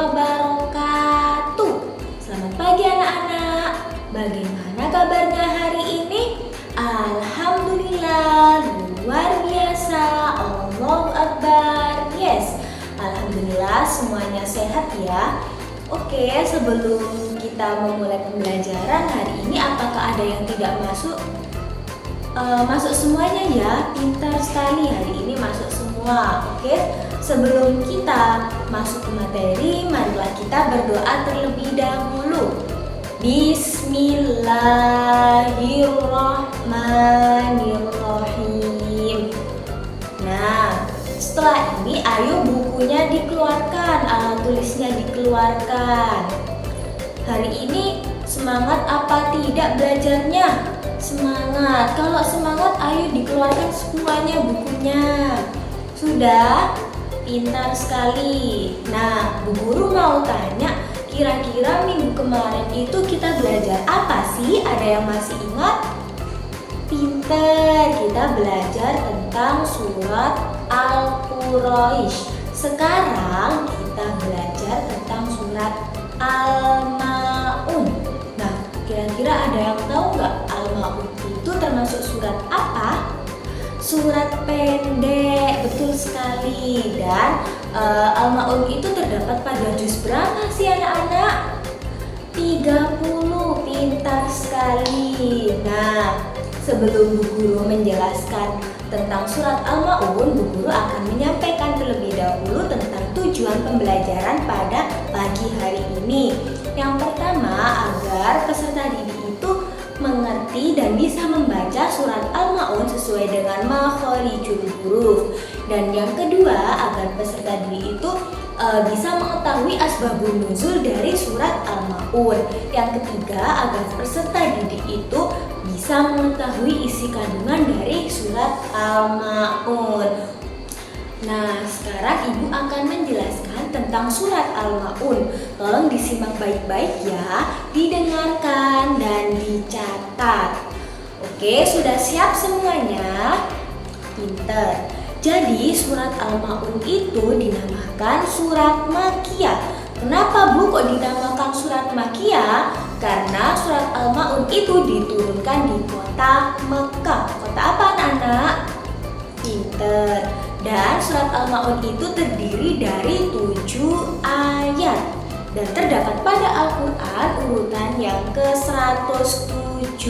wabarakatuh. Selamat pagi anak-anak. Bagaimana kabarnya hari ini? Alhamdulillah, luar biasa. Allahu Akbar. Yes, alhamdulillah semuanya sehat ya. Oke, sebelum kita memulai pembelajaran hari ini, apakah ada yang tidak masuk? Masuk semuanya ya, pintar sekali, hari ini masuk semua. Oke, sebelum kita masuk ke materi, marilah kita berdoa terlebih dahulu. Bismillahirrahmanirrahim. Nah, setelah ini ayo bukunya dikeluarkan, alat tulisnya dikeluarkan. Hari ini semangat apa tidak belajarnya? Semangat. Kalau semangat, ayo dikeluarkan semuanya bukunya. Sudah? Pintar sekali. Nah, Bu Guru mau tanya, kira-kira minggu kemarin itu kita belajar apa sih? Ada yang masih ingat? Pintar. Kita belajar tentang surat Al-Quraisy. Sekarang kita belajar tentang surat Al-Ma'un. Nah, kira-kira ada yang tahu nggak Al-Ma'un itu termasuk surat apa? Surat pendek, betul sekali. Dan Al-Ma'un itu terdapat pada juz berapa sih anak-anak? 30, pintar sekali. Nah, sebelum Bu Guru menjelaskan tentang surat Al-Ma'un, Bu Guru akan menyampaikan terlebih dahulu tentang tujuan pembelajaran pada pagi hari ini. Yang pertama, agar peserta didik itu mengerti dan bisa membaca surat Al-Ma'un sesuai dengan makharijul huruf. Dan yang kedua, agar peserta didik itu bisa mengetahui asbabun nuzul dari surat Al-Ma'un. Yang ketiga, agar peserta didik itu bisa mengetahui isi kandungan dari surat Al-Ma'un. Nah, sekarang Ibu akan menjelaskan tentang surat Al-Ma'un. Tolong disimak baik-baik ya, didengarkan dan dicatat. Oke, sudah siap semuanya? Pinter. Jadi, surat Al-Ma'un itu dinamakan surat Makkiyah. Kenapa Bu kok dinamakan surat Makkiyah? Karena surat Al-Ma'un itu diturunkan di kota Mekah. Kota apa anak-anak? Pinter. Dan surat Al-Ma'un itu terdiri dari 7 ayat dan terdapat pada Al-Quran urutan yang ke-107.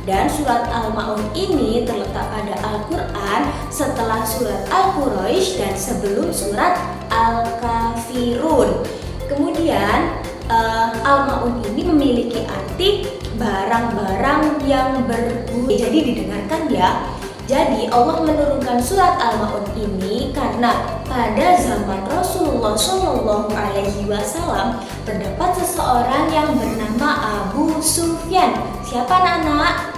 Dan surat Al-Ma'un ini terletak pada Al-Quran setelah surat Al-Quraisy dan sebelum surat Al-Kafirun. Kemudian Al-Ma'un ini memiliki arti barang-barang yang berguna. Jadi didengarkan ya. Jadi Allah menurunkan surat Al-Ma'un ini karena pada zaman Rasulullah SAW terdapat seseorang yang bernama Abu Sufyan. Siapa anak-anak?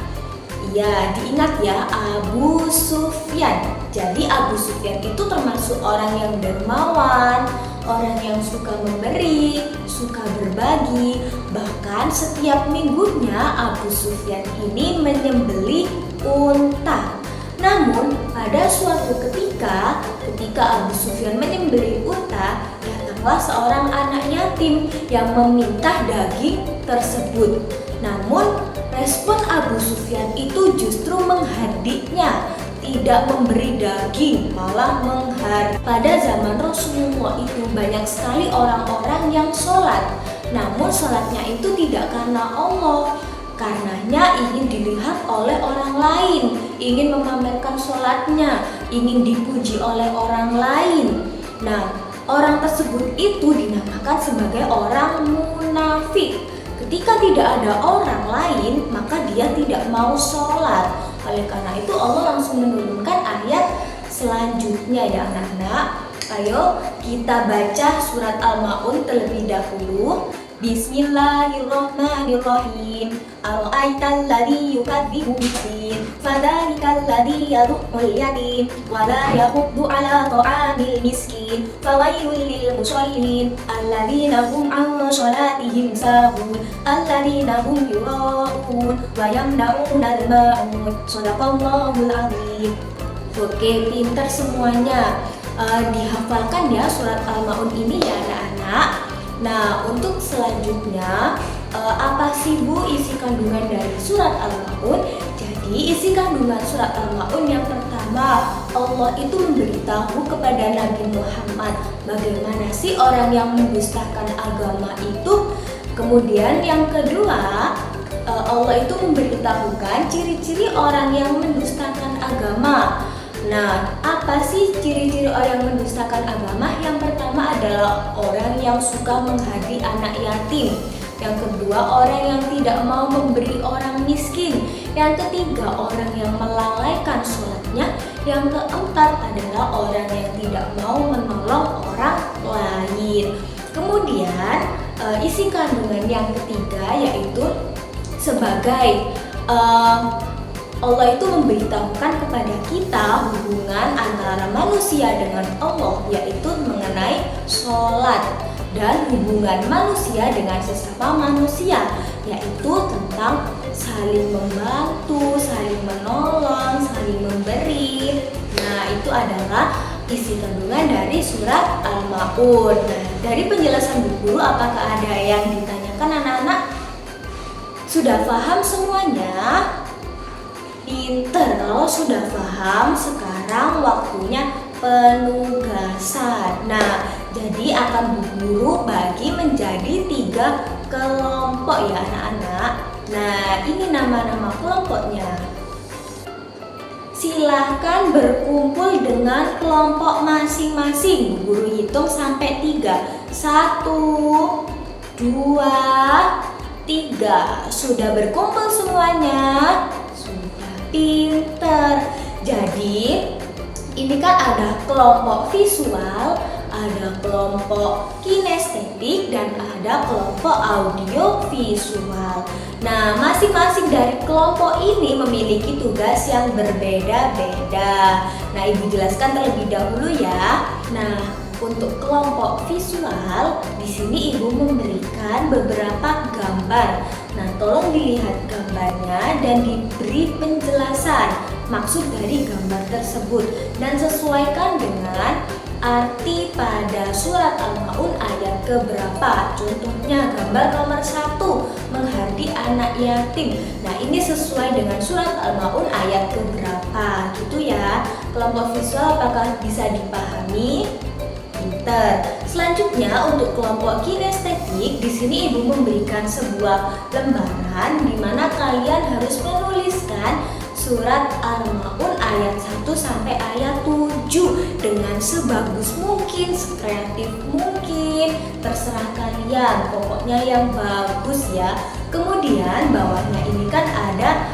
Ya, diingat ya, Abu Sufyan. Jadi Abu Sufyan itu termasuk orang yang dermawan, orang yang suka memberi, suka berbagi. Bahkan setiap minggunya Abu Sufyan ini menyembelih unta. Namun pada suatu ketika Abu Sufyan menyembelih unta, datanglah seorang anak yatim yang meminta daging tersebut. Namun respon Abu Sufyan itu justru menghardiknya, tidak memberi daging, malah menghardik. Pada zaman Rasulullah itu banyak sekali orang-orang yang sholat, namun sholatnya itu tidak karena Allah, karenanya ingin dilihat oleh orang lain, ingin memamerkan sholatnya, ingin dipuji oleh orang lain. Nah, orang tersebut itu dinamakan sebagai orang munafik. Ketika tidak ada orang lain, maka dia tidak mau sholat. Oleh karena itu Allah langsung menurunkan ayat selanjutnya ya anak-anak. Ayo kita baca surat Al-Ma'un terlebih dahulu. Bismillahirrahmanirrahim. Ara'aital ladzi yukadzibu bid-din, fadzalikal ladzi yad'ul yatim wa la yahuddu 'ala ta'amil miskin, fawailul lil musallin alladzina hum 'an shalatihim sahun, alladzina hum yura'un wa yamna'unal ma'un. Shadaqallahul 'azim. Oke, pintar semuanya. Dihafalkan ya surat Al-Ma'un ini ya anak-anak. Nah, untuk selanjutnya, apa sih Bu isi kandungan dari surat Al-Maun? Jadi isi kandungan surat Al-Maun yang pertama, Allah itu memberitahu kepada Nabi Muhammad bagaimana sih orang yang mendustakan agama itu. Kemudian yang kedua, Allah itu memberitahukan ciri-ciri orang yang mendustakan agama. Nah, apa sih ciri-ciri orang yang mendustakan agama? Yang pertama adalah orang yang suka menghadi anak yatim. Yang kedua, orang yang tidak mau memberi orang miskin. Yang ketiga, orang yang melalaikan sholatnya. Yang keempat adalah orang yang tidak mau menolong orang lain. Kemudian, isi kandungan yang ketiga yaitu sebagai Allah itu memberitahukan kepada kita hubungan antara manusia dengan Allah, yaitu mengenai sholat, dan hubungan manusia dengan sesama manusia, yaitu tentang saling membantu, saling menolong, saling memberi. Nah, itu adalah isi kandungan dari surat Al-Maun. Nah, dari penjelasan Bu Guru, apakah ada yang ditanyakan anak-anak? Sudah paham semuanya? Pinter. Kalau sudah paham, sekarang waktunya penugasan. Nah, jadi akan Bu Guru bagi menjadi 3 kelompok ya anak-anak. Nah, ini nama-nama kelompoknya. Silahkan berkumpul dengan kelompok masing-masing. Bu Guru hitung sampai 3. 1, 2, 3. Sudah berkumpul semuanya? Pinter. Jadi ini kan ada kelompok visual, ada kelompok kinestetik, dan ada kelompok audio visual. Nah, masing-masing dari kelompok ini memiliki tugas yang berbeda-beda. Nah, Ibu jelaskan terlebih dahulu ya. Nah, untuk kelompok visual, di sini Ibu memberikan beberapa gambar. Nah, tolong dilihat gambarnya dan diberi penjelasan maksud dari gambar tersebut dan sesuaikan dengan arti pada surat Al-Maun ayat keberapa. Contohnya gambar nomor 1, menghardi anak yatim. Nah, ini sesuai dengan surat Al-Maun ayat keberapa gitu ya. Kelompok visual apakah bisa dipahami? Pinter. Selanjutnya untuk kelompok kinestetik, di sini Ibu memberikan sebuah lembaran di mana kalian harus menuliskan surat Al-Maun ayat 1 sampai ayat 7 dengan sebagus mungkin, sekreatif mungkin, terserah kalian, pokoknya yang bagus ya. Kemudian bawahnya ini kan ada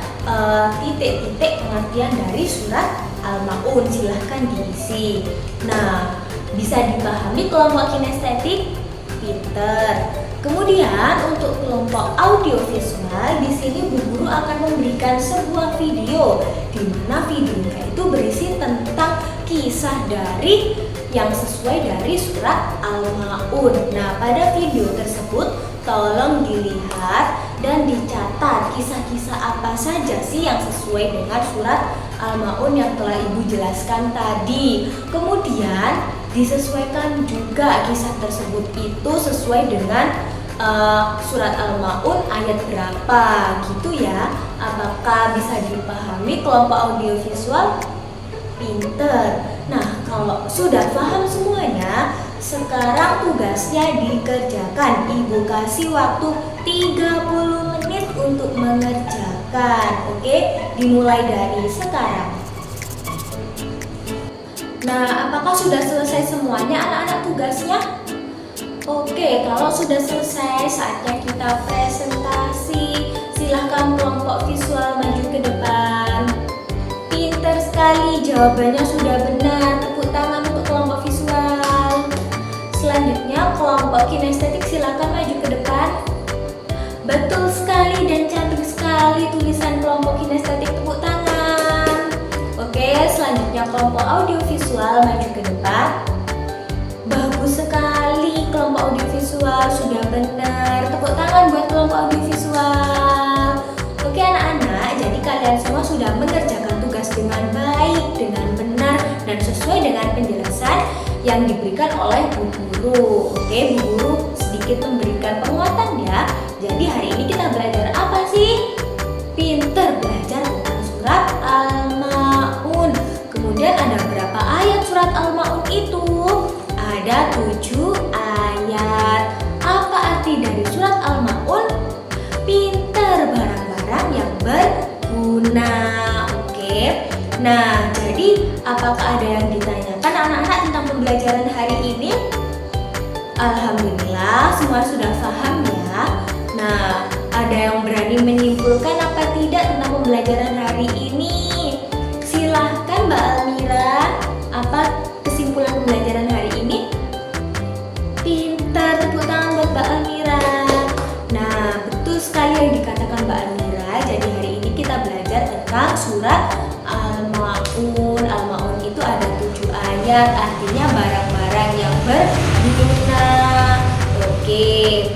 titik-titik pengertian dari surat Al-Maun, silahkan diisi. Nah, bisa dipahami kelompok kinestetik? Pinter. Kemudian untuk kelompok audiovisual, di sini Bu Guru akan memberikan sebuah video di mana videonya itu berisi tentang kisah dari yang sesuai dari surat Al-Maun. Nah, pada video tersebut tolong dilihat dan dicatat kisah-kisah apa saja sih yang sesuai dengan surat Al-Maun yang telah Ibu jelaskan tadi. Kemudian disesuaikan juga kisah tersebut itu sesuai dengan surat Al-Maun ayat berapa gitu ya. Apakah bisa dipahami kelompok audiovisual? Pinter. Nah, kalau sudah paham semuanya, sekarang tugasnya dikerjakan. Ibu kasih waktu 30 menit untuk mengerjakan. Oke, dimulai dari sekarang. Nah, apakah sudah selesai semuanya anak-anak tugasnya? Oke, kalau sudah selesai, saatnya kita presentasi. Silahkan kelompok visual maju ke depan. Pinter sekali, jawabannya sudah benar. Tepuk tangan untuk kelompok visual. Selanjutnya, kelompok kinestetik silahkan maju ke depan. Betul sekali dan cantik sekali tulisan kelompok kinestetik, tepuk tangan. Oke, selanjutnya kelompok audiovisual maju ke depan. Bagus sekali kelompok audiovisual, sudah benar. Tepuk tangan buat kelompok audiovisual. Oke anak-anak, jadi kalian semua sudah mengerjakan tugas dengan baik, dengan benar, dan sesuai dengan penjelasan yang diberikan oleh Bu Guru. Oke, Bu Guru sedikit sedikit memberikan penguatan ya. Jadi hari ini kita belajar apa sih? Pinter belajar tentang surat Al-Ma'un. Kemudian ada berapa ayat surat Al-Ma'un itu? Ada 7 ayat. Apa arti dari surat Al-Ma'un? Pinter, barang-barang yang berguna. Oke. Nah, jadi apakah ada yang ditanyakan anak-anak tentang pembelajaran hari ini? Alhamdulillah semua sudah paham ya. Nah, ada yang berani menyimpulkan apa tidak tentang pembelajaran hari ini? Silahkan Mbak Almira, apa kesimpulan pembelajaran hari ini? Pintar, tepuk tangan buat Mbak Almira. Nah, betul sekali yang dikatakan Mbak Almira. Jadi hari ini kita belajar tentang surat Al-Ma'un. Al-Ma'un itu ada 7 ayat, artinya barang-barang yang berguna. Oke.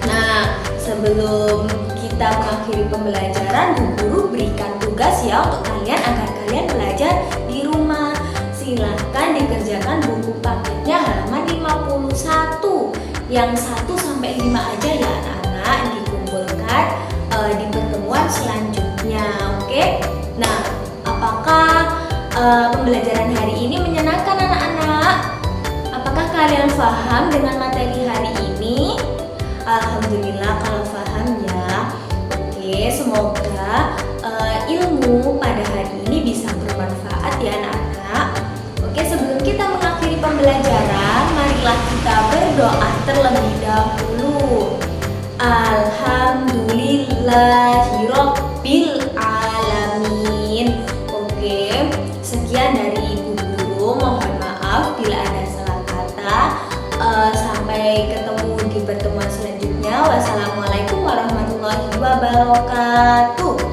Nah, sebelum kita mengakhiri pembelajaran, Bu Guru berikan tugas ya untuk kalian agar kalian belajar di rumah. Silahkan dikerjakan buku paketnya halaman 51. Yang 1 sampai 5 aja ya anak-anak, dikumpulkan di pertemuan selanjutnya. Oke? Nah, apakah pembelajaran hari ini menyenangkan anak-anak? Apakah kalian paham dengan materi hari ini? Alhamdulillah kalau paham ya. Oke, semoga ilmu pada hari ini bisa bermanfaat ya anak-anak. Oke, sebelum kita mengakhiri pembelajaran, marilah kita berdoa terlebih dahulu. Alhamdulillahirabbil alamin. Oke, sekian dari Ibu Guru. Mohon maaf bila ada salah kata. Sampai ketemu di pertemuan selanjutnya. Wassalamualaikum warahmatullahi wabarakatuh.